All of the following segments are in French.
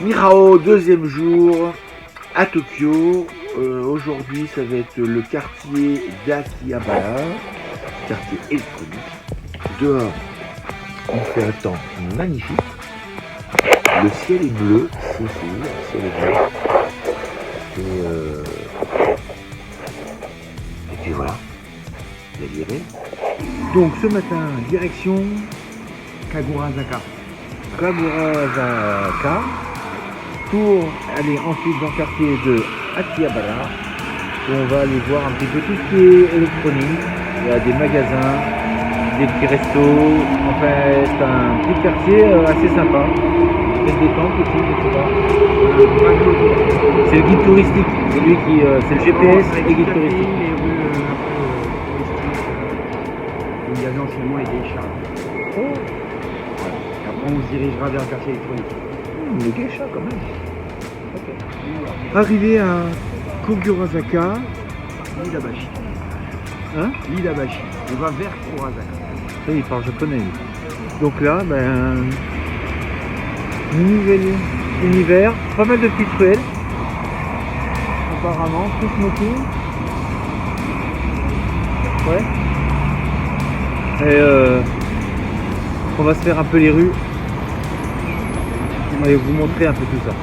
Mirao, deuxième jour à Tokyo. Aujourd'hui, ça va être le quartier d'Akihabara, quartier électronique. Dehors, il fait un temps magnifique. Le ciel est bleu, le ciel est bleu. Et puis voilà, la vie est belle. Donc ce matin, direction Kagurazaka. Kagurazaka pour aller ensuite dans le quartier de Akihabara où on va aller voir un petit peu tout ce qui est électronique. Il y a des magasins, des petits restos, enfin c'est un petit quartier assez sympa. Peut-être détente aussi, je sais pas. C'est le guide touristique, c'est lui qui c'est le GPS et guide touristique. Les rues un peu touristiques où il y avait anciennement les geishas. Oh. Et après on se dirigera vers le quartier électronique. Le geisha quand même. Okay. Arrivé à Kagurazaka. Iidabashi. Hein? Iidabashi. On va vers Kurazaka. Ça, il parle japonais. Lui. Donc là, nouvel univers, pas mal de petites ruelles. Apparemment, tout smoking. Ouais. Et on va se faire un peu les rues. Je vais vous montrer un peu tout ça.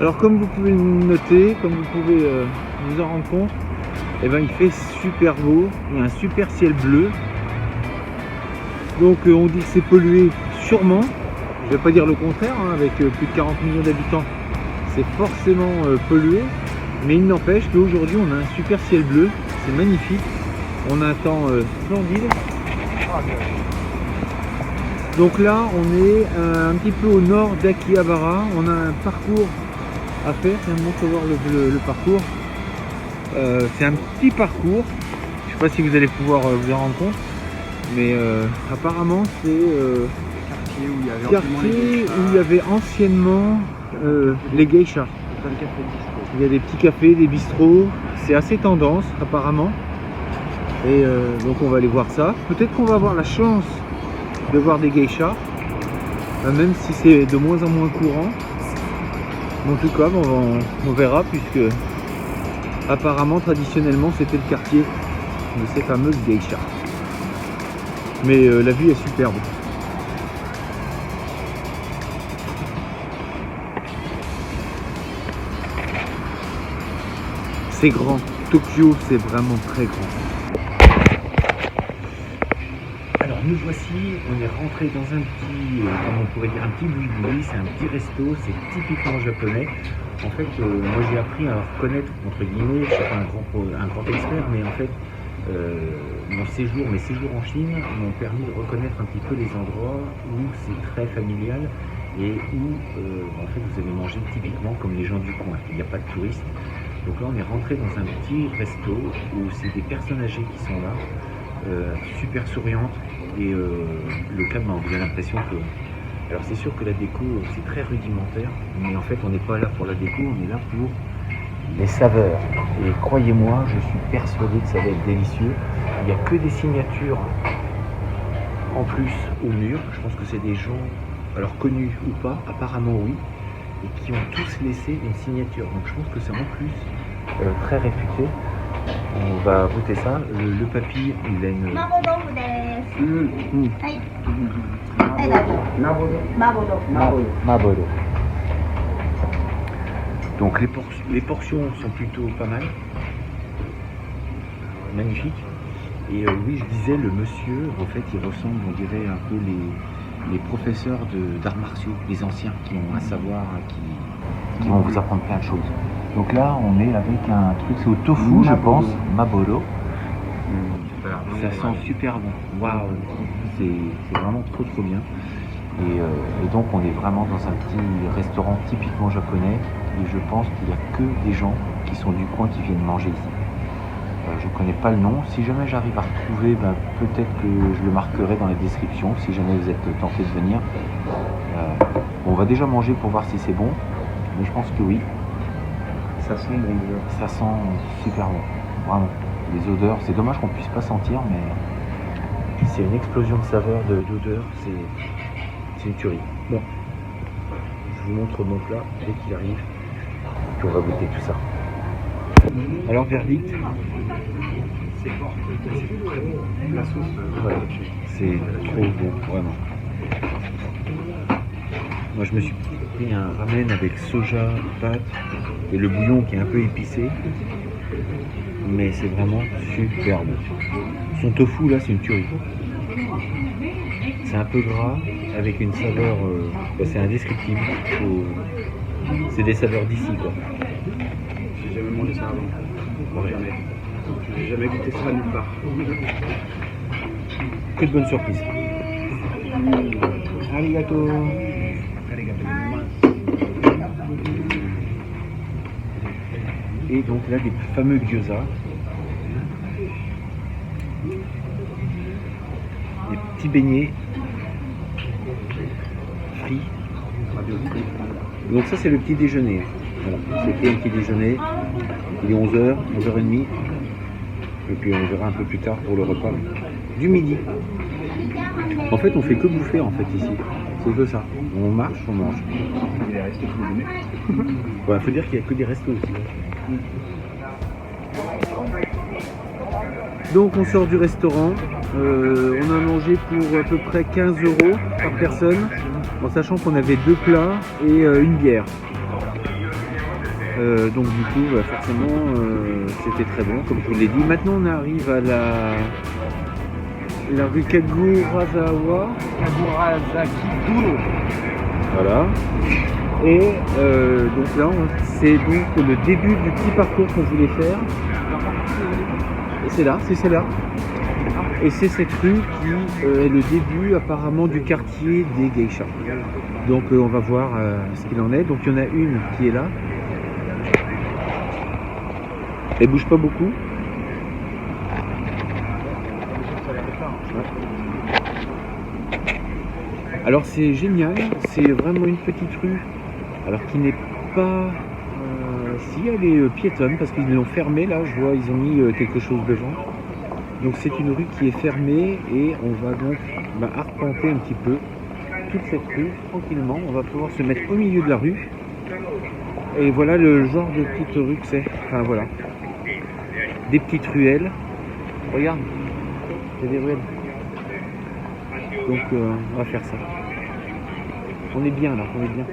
Alors comme vous pouvez le noter, comme vous pouvez vous en rendre compte, eh ben, il fait super beau, il y a un super ciel bleu. Donc on dit que c'est pollué, sûrement. Je ne vais pas dire le contraire, hein, avec plus de 40 millions d'habitants, c'est forcément pollué. Mais il n'empêche qu'aujourd'hui on a un super ciel bleu, c'est magnifique. On a un temps splendide. Donc là on est un petit peu au nord d'Akihabara. On a un parcours à faire. Tiens, montre voir le parcours. C'est un petit parcours. Je ne sais pas si vous allez pouvoir vous en rendre compte. Mais apparemment c'est quartier où il y avait anciennement les geishas. Il y a des petits cafés, des bistrots. C'est assez tendance apparemment. Et donc on va aller voir ça. Peut-être qu'on va avoir la chance de voir des geishas. Même si c'est de moins en moins courant. En tout cas, on verra puisque apparemment, traditionnellement, c'était le quartier de ces fameuses geishas. Mais la vue est superbe. C'est grand. Tokyo, c'est vraiment très grand. Alors nous voici, on est rentré dans un petit, comment on pourrait dire, un petit boui-boui, c'est un petit resto, c'est typiquement japonais. En fait, moi j'ai appris à reconnaître, entre guillemets, je ne suis pas un grand expert, mais en fait, mes séjours en Chine m'ont permis de reconnaître un petit peu les endroits où c'est très familial et où, en fait, vous allez manger typiquement comme les gens du coin. Il n'y a pas de touristes. Donc là, on est rentré dans un petit resto où c'est des personnes âgées qui sont là. Super souriante et le cadre, vous avez l'impression que... Alors c'est sûr que la déco c'est très rudimentaire, mais en fait on n'est pas là pour la déco, on est là pour les saveurs. Et croyez-moi, je suis persuadé que ça va être délicieux. Il n'y a que des signatures en plus au mur. Je pense que c'est des gens, alors connus ou pas, apparemment oui, et qui ont tous laissé une signature. Donc je pense que c'est en plus très réputé. On va goûter ça. Le papy, il a une... Mabodo. Donc les portions sont plutôt pas mal. Magnifique. Et oui, je disais, le monsieur, en fait, il ressemble, on dirait, un peu les professeurs d'arts martiaux, les anciens, qui ont un savoir, qui vont vous apprendre plein de choses. Donc là, on est avec un truc, c'est au tofu, je pense, Mabodo. Ça sent super bon. Waouh, c'est vraiment trop bien. Et donc on est vraiment dans un petit restaurant typiquement japonais. Et je pense qu'il n'y a que des gens qui sont du coin qui viennent manger ici. Je ne connais pas le nom. Si jamais j'arrive à retrouver, peut-être que je le marquerai dans la description. Si jamais vous êtes tenté de venir. On va déjà manger pour voir si c'est bon. Mais je pense que oui. Ça sent bon déjà. Ça sent super bon. Vraiment. Les odeurs, c'est dommage qu'on puisse pas sentir, mais c'est une explosion de saveurs, d'odeurs, c'est une tuerie. Bon, je vous montre mon plat dès qu'il arrive, puis on va goûter tout ça. Alors, verdict, C'est fort. C'est très bon. La sauce, ouais, c'est trop bon, vraiment. Moi, je me suis pris un ramen avec soja, pâtes et le bouillon qui est un peu épicé. Mais c'est vraiment superbe. Son tofu, là, c'est une tuerie. C'est un peu gras, avec une saveur... c'est indescriptible. C'est des saveurs d'ici, quoi. j'ai jamais mangé ça avant. Ouais. Jamais. J'ai jamais goûté ça nulle part. Que de bonnes surprises. Arigato. Et donc là, les fameux gyoza. Les petits beignets frits. Donc ça, c'est le petit déjeuner. Voilà, c'était un petit déjeuner. Il est 11h, 11h30. Et puis on verra un peu plus tard pour le repas du midi. En fait, on fait que bouffer en fait ici. C'est que ça. On marche, on mange. Il est resté tout le monde. Ouais, faut dire qu'il n'y a que des restos aussi. Donc on sort du restaurant. On a mangé pour à peu près 15 € par personne, en sachant qu'on avait 2 plats et une bière. Donc du coup, forcément, c'était très bon, comme je vous l'ai dit. Maintenant, on arrive à la rue Kagurazawa. Kagurazaki-duro. Voilà. Et donc là, c'est donc le début du petit parcours qu'on voulait faire. Et c'est là, c'est celle-là. Et c'est cette rue qui est le début apparemment du quartier des geishas. Donc on va voir ce qu'il en est. Donc il y en a une qui est là. Elle bouge pas beaucoup. Alors c'est génial, c'est vraiment une petite rue, alors qui n'est pas... si elle est piétonne, parce qu'ils l'ont fermée, là je vois ils ont mis quelque chose devant. Donc c'est une rue qui est fermée et on va donc arpenter un petit peu toute cette rue tranquillement. On va pouvoir se mettre au milieu de la rue. Et voilà le genre de petite rue que c'est. Enfin voilà. Des petites ruelles. Regarde, il y a des ruelles. Donc on va faire ça. On est bien là, on est bien.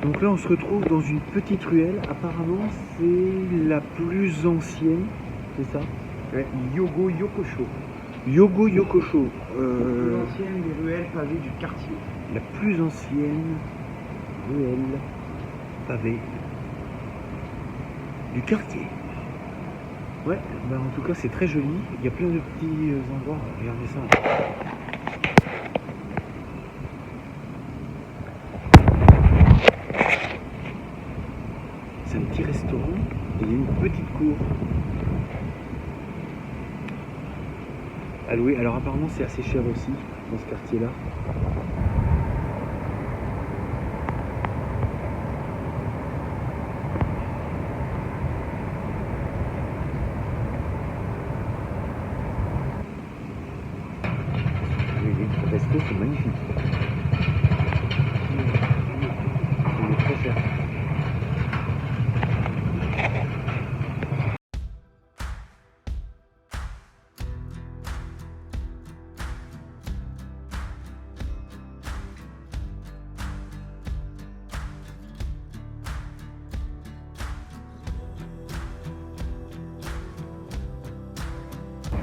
Donc là on se retrouve dans une petite ruelle. Apparemment c'est la plus ancienne, c'est ça? Ouais, Yogo Yokosho. Yogo Yokosho. La plus ancienne des ruelles pavées du quartier. La plus ancienne ruelle pavée du quartier. Ouais, en tout cas c'est très joli. Il y a plein de petits endroits. Regardez ça. C'est un petit restaurant et il y a une petite cour. À louer. Alors apparemment c'est assez cher aussi dans ce quartier-là. Les restos sont magnifiques. Il est très cher.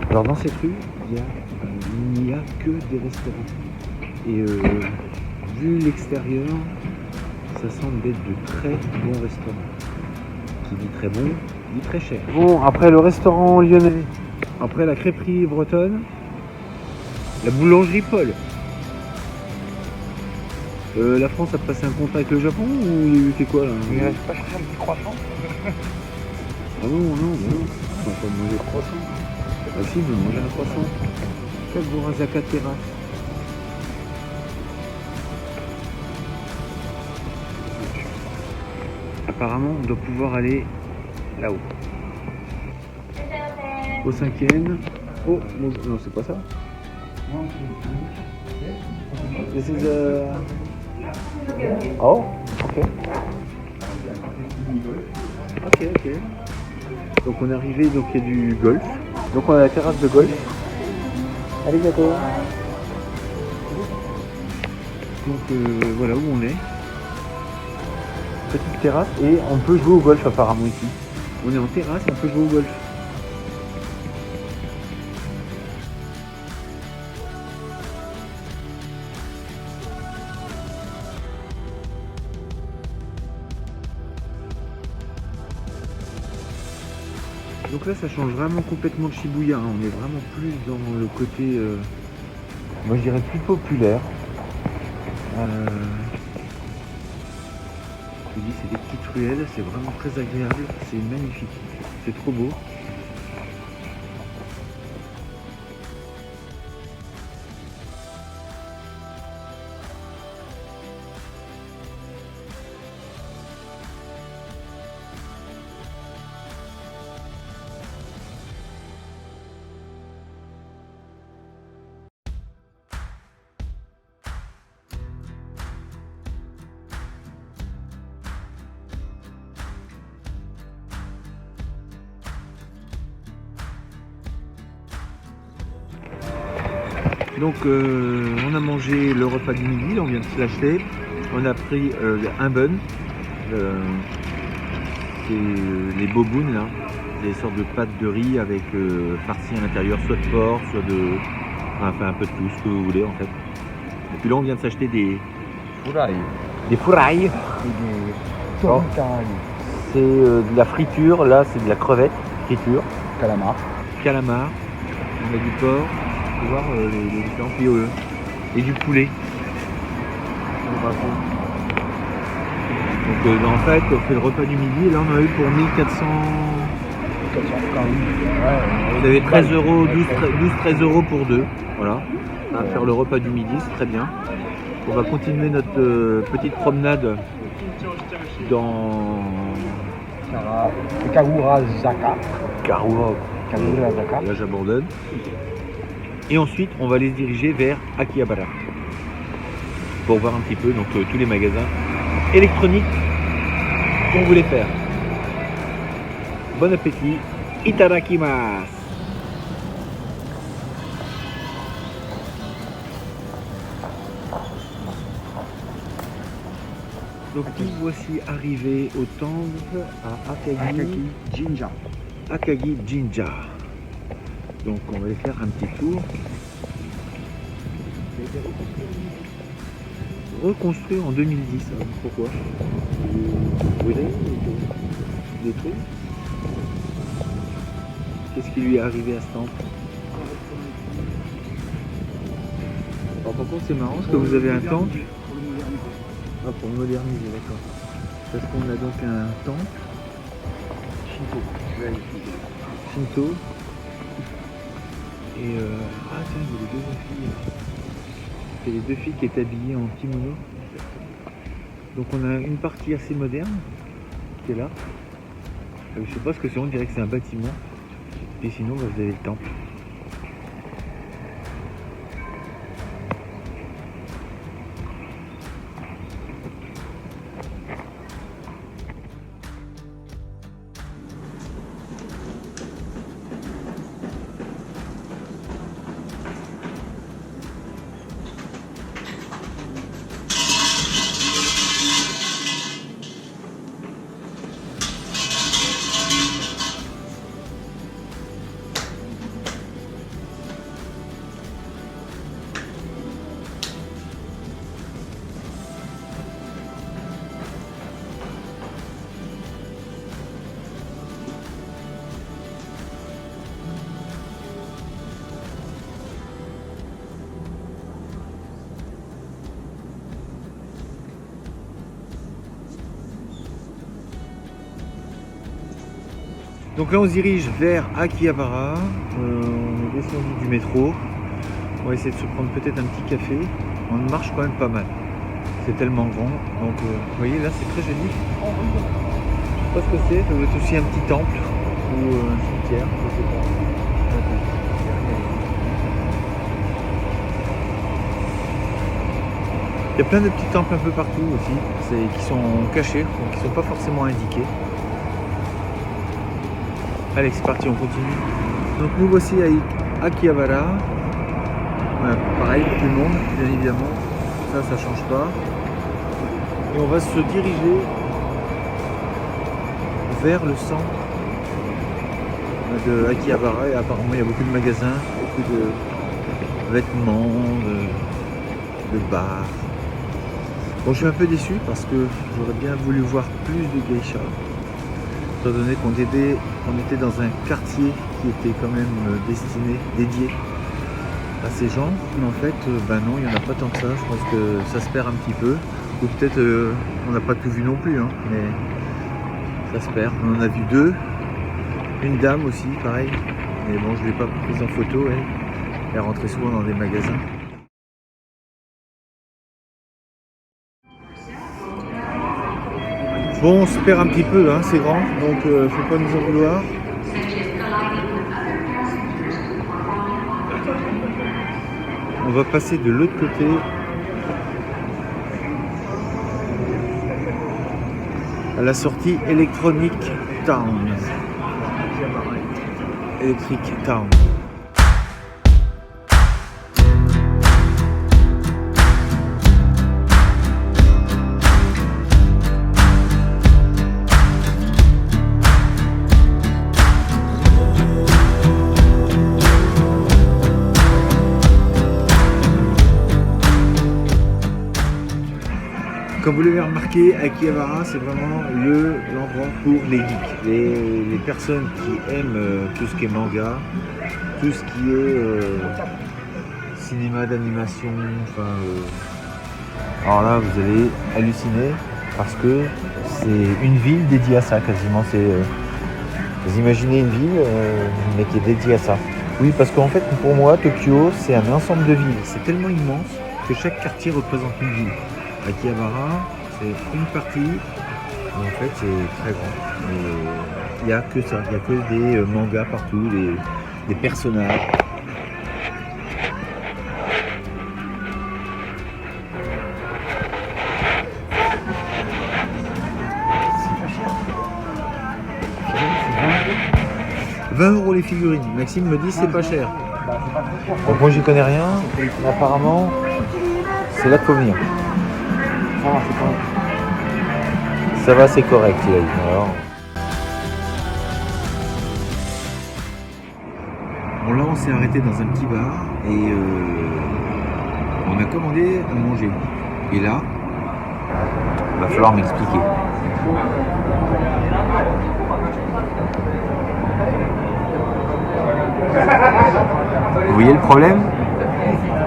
Alors dans cette rue, il n'y a que des restaurants. Et vu l'extérieur, ça semble être de très bons restaurants. Qui dit très bon, dit très cher. Bon, après le restaurant lyonnais, après la crêperie bretonne, la boulangerie Paul. La France a passé un contrat avec le Japon ou il y a eu quoi là? Il reste pas chercher un petit croissant. Ah non, on va pas manger de croissant. Ah si, vous mangez un croissant. Kagurazaka terrasse. Apparemment, on doit pouvoir aller là-haut. au 5e. Oh, non, c'est pas ça. This is Oh, ok. Ok. Donc on est arrivé, donc il y a du golf. Donc on a la terrasse de golf. Allez, bientôt. Donc voilà où on est. Petite terrasse et on peut jouer au golf apparemment ici. On est en terrasse et on peut jouer au golf. Donc là ça change vraiment complètement de Shibuya, hein. On est vraiment plus dans le côté, moi je dirais plus populaire. Je vous dis, c'est des petites ruelles, c'est vraiment très agréable, c'est magnifique, c'est trop beau. Donc on a mangé le repas du midi, là, on vient de se l'acheter. On a pris un bun, c'est les bobounes là, des sortes de pâtes de riz avec farci à l'intérieur, soit de porc, soit de... Enfin un peu de tout, ce que vous voulez en fait. Et puis là on vient de s'acheter des fourrailles. Oh. C'est de la friture, là c'est de la crevette, friture. Calamar. On a du porc. On peut voir les différents POE et du poulet. Donc en fait on fait le repas du midi et là on a eu pour 1400. Vous avez 13 €, 12-13 € pour deux. Voilà. On va faire le repas du midi, c'est très bien. On va continuer notre petite promenade dans Kagurazaka. Là j'abandonne. Et ensuite, on va les diriger vers Akihabara pour voir un petit peu donc, tous les magasins électroniques qu'on voulait faire. Bon appétit, itadakimasu. Donc nous voici arrivés au temple à Akagi Jinja. Donc on va aller faire un petit tour. Reconstruit en 2010. Pourquoi? Vous avez des trucs? Qu'est-ce qui lui est arrivé à ce temple? Alors par contre c'est marrant parce que vous avez un temple. Ah, pour moderniser, d'accord. Parce qu'on a donc un temple Shinto. Et ah tiens, il y a les deux filles. C'est les deux filles qui étaient habillées en kimono. Donc on a une partie assez moderne qui est là. Je sais pas ce que c'est, on dirait que c'est un bâtiment. Et sinon vous avez le temple. Donc là on se dirige vers Akihabara, on est descendu du métro, on va essayer de se prendre peut-être un petit café, on marche quand même pas mal, c'est tellement grand, donc vous voyez là c'est très joli, je sais pas ce que c'est, ça doit être aussi un petit temple ou un cimetière, je sais pas. Il y a plein de petits temples un peu partout aussi, qui sont cachés, donc qui ne sont pas forcément indiqués. Allez, c'est parti, on continue. Donc nous voici à Akihabara. Voilà, pareil, beaucoup de monde, bien évidemment. Ça change pas. Et on va se diriger vers le centre de Akihabara. Et apparemment, il y a beaucoup de magasins, beaucoup de vêtements, de bars. Bon, je suis un peu déçu parce que j'aurais bien voulu voir plus de geishas. Étant donné qu'on était dans un quartier qui était quand même dédié à ces gens, mais en fait, non, il n'y en a pas tant que ça. Je pense que ça se perd un petit peu. Ou peut-être on n'a pas tout vu non plus, hein, mais ça se perd. On en a vu deux. Une dame aussi, pareil. Mais bon, je ne l'ai pas prise en photo. Elle rentrait souvent dans des magasins. Bon, on se perd un petit peu là, c'est grand, donc faut pas nous en vouloir. On va passer de l'autre côté. À la sortie Electronic Town. Electric Town. Comme vous l'avez remarqué, Akihabara, c'est vraiment l'endroit pour les geeks, les personnes qui aiment tout ce qui est manga, tout ce qui est cinéma d'animation. Alors là, vous allez halluciner parce que c'est une ville dédiée à ça quasiment. Vous imaginez une ville, mais qui est dédiée à ça. Oui, parce qu'en fait, pour moi, Tokyo, c'est un ensemble de villes. C'est tellement immense que chaque quartier représente une ville. Akihabara, c'est une partie, mais en fait c'est très grand. Il n'y a que ça, il n'y a que des mangas partout, des personnages. C'est 20 € les figurines. Maxime me dit c'est pas cher. Donc moi j'y connais rien, mais apparemment c'est là qu'il faut venir. Ça va, c'est correct, il a dit. Alors. Bon, là, on s'est arrêté dans un petit bar et on a commandé à manger. Et là, il va falloir m'expliquer. Vous voyez le problème?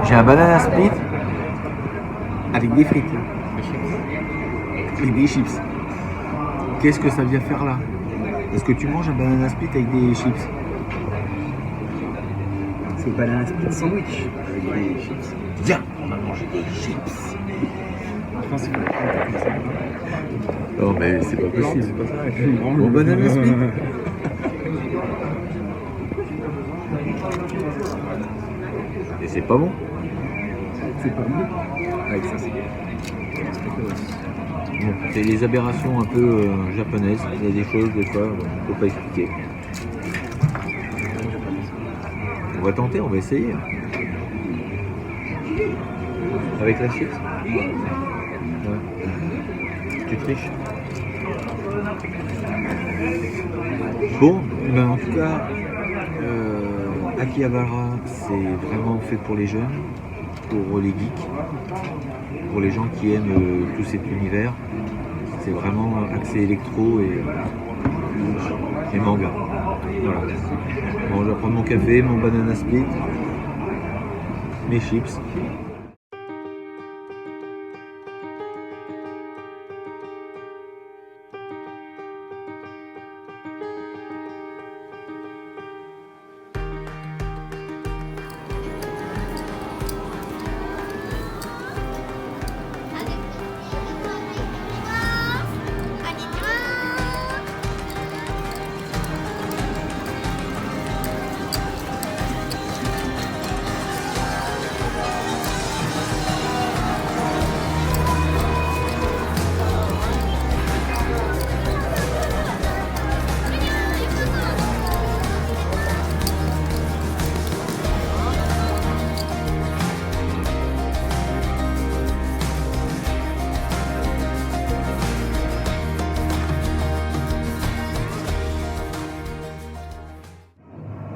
J'ai un banana split avec des frites. Avec des chips. Qu'est-ce que ça vient faire là? Est-ce que tu manges un banana split avec des chips? C'est le banana split sandwich avec des chips. Viens, on va manger des chips. Je pense qu'il faut comme ça. Non mais c'est pas possible. C'est pas ça, avec une grande. Bon banana split. Et c'est pas bon. C'est pas bon. Avec ça, c'est bon. Bon, c'est les aberrations un peu japonaises. Il y a des choses, des fois, on ne peut pas expliquer. On va tenter, on va essayer. Avec la chips? Ouais. Tu triches. Bon, ben en tout cas, Akihabara, c'est vraiment fait pour les jeunes, pour les geeks, pour les gens qui aiment tout cet univers. C'est vraiment axé électro et manga. Voilà. Bon, je vais prendre mon café, mon banana split, mes chips.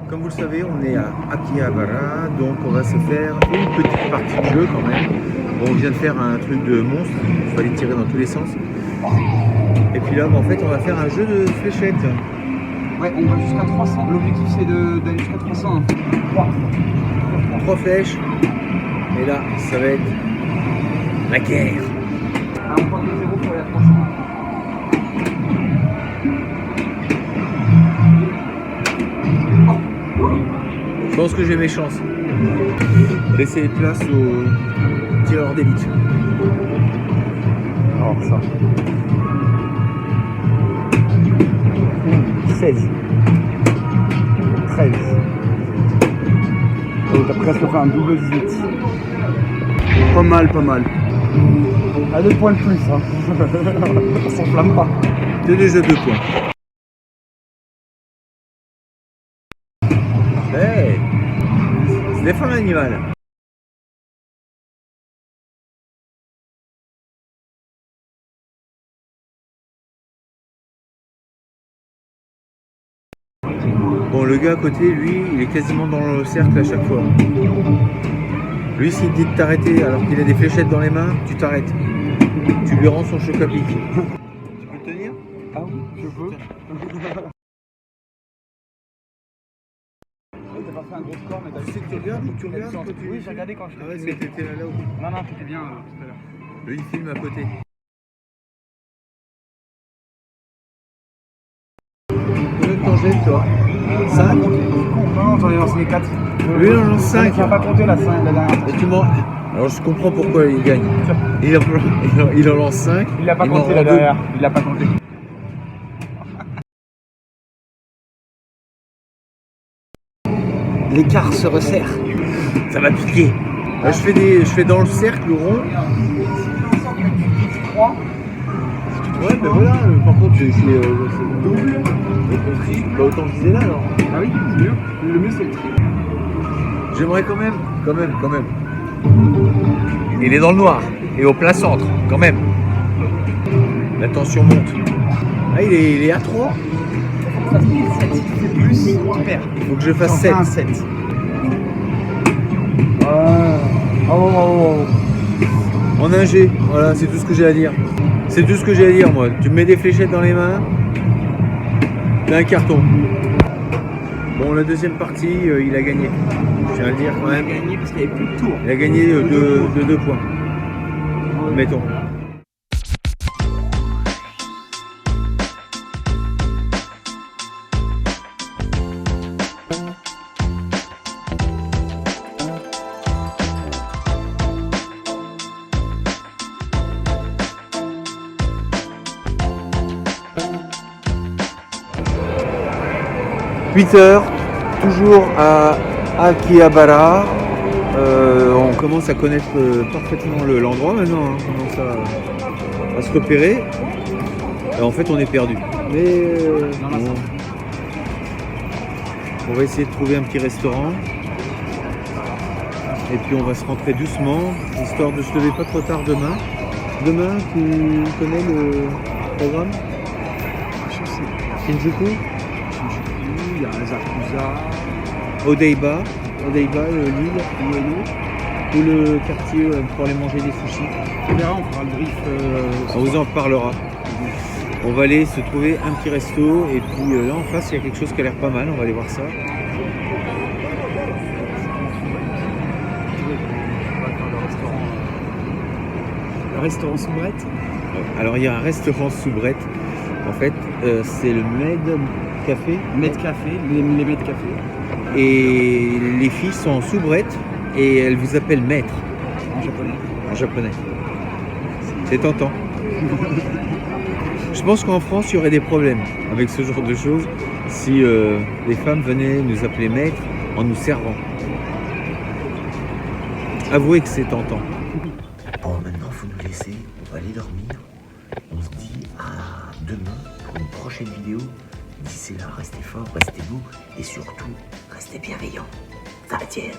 Comme vous le savez, on est à Akihabara, donc on va se faire une petite partie de jeu quand même. Bon, on vient de faire un truc de monstre, il fallait tirer dans tous les sens. Et puis là, en fait, on va faire un jeu de fléchettes. Ouais, on va jusqu'à 300. L'objectif c'est d'aller jusqu'à 300. 3 flèches. Et là, ça va être la guerre. Ah, on part de 0 pour aller à 300. Je pense que j'ai mes chances. Laisser place aux tireurs d'élite. Alors ça. 16. 13. Oh, t'as presque fait un double 18. Pas mal, pas mal. À 2 points de plus, hein. On s'enflamme pas. C'est déjà 2 points. Hey, se défend l'animal. Bon, le gars à côté, lui, il est quasiment dans le cercle à chaque fois. Lui, s'il te dit de t'arrêter alors qu'il a des fléchettes dans les mains, tu t'arrêtes. Tu lui rends son choc à pic. Tu peux le tenir? Ah oui, je peux. T'as pas fait un gros score, mais t'as Tu sais que tu regardes ou tu regardes quand tu... Oui, j'ai regardé quand je Ah ouais, filmé. c'était là-haut. Non, t'étais bien tout à l'heure. Lui, il filme à côté. Combien de temps j'ai, toi? 5? Non, j'en ai lancé 4. Lui, il en lance 5. Tu n'as pas compté la dernière. Et tu m'en... Alors, je comprends pourquoi il gagne. Il en lance 5. Il l'a pas il compté m'en la rend deux. dernière. Il l'a pas compté. L'écart se resserre. Ça va piquer. Là, je fais dans le cercle rond. 3. Ouais, ben voilà. Par contre, c'est double. Bah, autant viser là, alors. Ah oui, c'est mieux. Le mieux, c'est le tri. J'aimerais quand même. Il est dans le noir. Et au plein centre, quand même. La tension monte. Ah, il est à 3. Ça se pile 7. C'est plus, tu perds. Il faut que je fasse 7. Un 7. En un G, voilà, c'est tout ce que j'ai à dire. C'est tout ce que j'ai à dire, moi. Tu me mets des fléchettes dans les mains, t'as un carton. Bon, la deuxième partie, il a gagné. Je tiens à le dire quand même. Il a gagné parce qu'il n'y avait plus de tour. Il a gagné de 2 points. Mettons. « 8h, toujours à Akihabara. On commence à connaître parfaitement l'endroit maintenant, hein. On commence à se repérer. Et en fait, on est perdu. Mais on va essayer de trouver un petit restaurant. Et puis on va se rentrer doucement, histoire de se lever pas trop tard demain. Demain, tu connais le programme? Shinjuku? Il y a Asakusa. Odaiba, l'île ou le quartier pour aller manger des sushis. On verra, on fera le brief. On vous en parlera. On va aller se trouver un petit resto et puis là en face il y a quelque chose qui a l'air pas mal, on va aller voir ça. Le restaurant Soubrette. Alors il y a un restaurant Soubrette. En fait, c'est le Med Café. Med Café, les Med Café. Et les filles sont en soubrette et elles vous appellent maître. En japonais. En japonais. C'est tentant. Je pense qu'en France, il y aurait des problèmes avec ce genre de choses si les femmes venaient nous appeler maître en nous servant. Avouez que c'est tentant. Bon, maintenant, il faut nous laisser. On va aller dormir. On se dit à demain pour une prochaine vidéo. D'ici là, restez forts, restez beaux et surtout, restez bienveillants. Ça va, tiens.